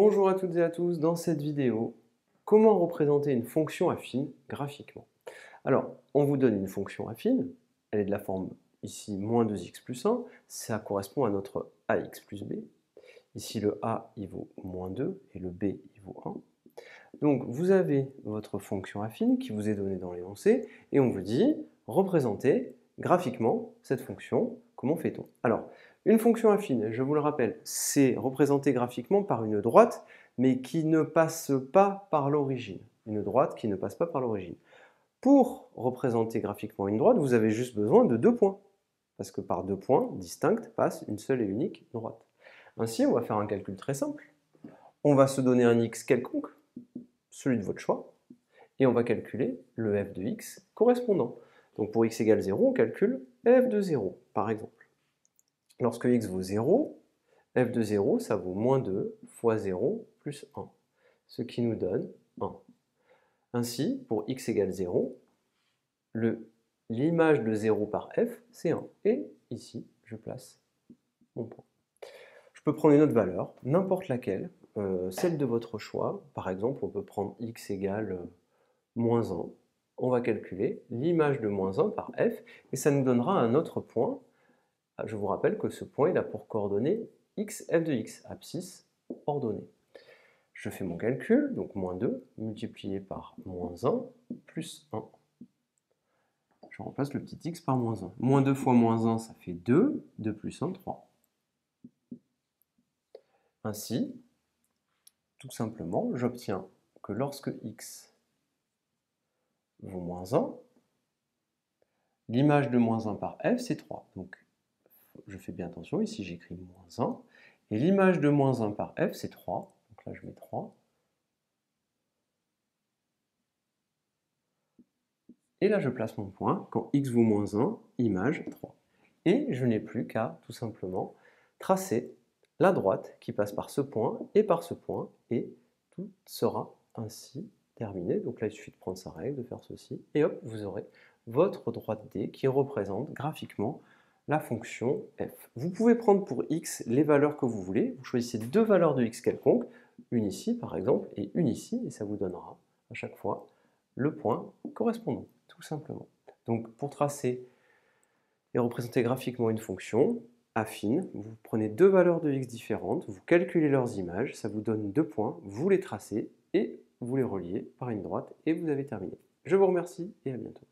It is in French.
Bonjour à toutes et à tous, dans cette vidéo, comment représenter une fonction affine graphiquement? Alors, on vous donne une fonction affine, elle est de la forme ici moins 2x plus 1, ça correspond à notre ax plus b. Ici le a il vaut moins 2 et le b il vaut 1. Donc vous avez votre fonction affine qui vous est donnée dans l'énoncé et on vous dit représenter graphiquement cette fonction, comment fait-on? Alors, une fonction affine, je vous le rappelle, c'est représenté graphiquement par une droite mais qui ne passe pas par l'origine. Une droite qui ne passe pas par l'origine. Pour représenter graphiquement une droite, vous avez juste besoin de deux points. Parce que par deux points distincts passe une seule et unique droite. Ainsi, on va faire un calcul très simple. On va se donner un x quelconque, celui de votre choix, et on va calculer le f de x correspondant. Donc pour x égale 0, on calcule f de 0, par exemple. Lorsque x vaut 0, f de 0, ça vaut moins 2 fois 0 plus 1, ce qui nous donne 1. Ainsi, pour x égale 0, l'image de 0 par f, c'est 1. Et ici, je place mon point. Je peux prendre une autre valeur, n'importe laquelle, celle de votre choix. Par exemple, on peut prendre x égale moins 1. On va calculer l'image de moins 1 par f, et ça nous donnera un autre point. Je vous rappelle que ce point il a pour coordonnée x, f de x, abscisse ordonnée. Je fais mon calcul, donc moins 2 multiplié par moins 1 plus 1. Je remplace le petit x par moins 1. Moins 2 fois moins 1, ça fait 2. 2 plus 1, 3. Ainsi, tout simplement, j'obtiens que lorsque x vaut moins 1, l'image de moins 1 par f, c'est 3. Donc, je fais bien attention, ici j'écris moins 1. Et l'image de moins 1 par f, c'est 3. Donc là, je mets 3. Et là, je place mon point. Quand x vaut moins 1, image 3. Et je n'ai plus qu'à, tout simplement, tracer la droite qui passe par ce point, et tout sera ainsi terminé. Donc là, il suffit de prendre sa règle, de faire ceci, et hop, vous aurez votre droite D qui représente graphiquement la fonction f. Vous pouvez prendre pour x les valeurs que vous voulez. Vous choisissez deux valeurs de x quelconques, une ici par exemple, et une ici, et ça vous donnera à chaque fois le point correspondant, tout simplement. Donc pour tracer et représenter graphiquement une fonction affine, vous prenez deux valeurs de x différentes, vous calculez leurs images, ça vous donne deux points, vous les tracez et vous les reliez par une droite et vous avez terminé. Je vous remercie et à bientôt.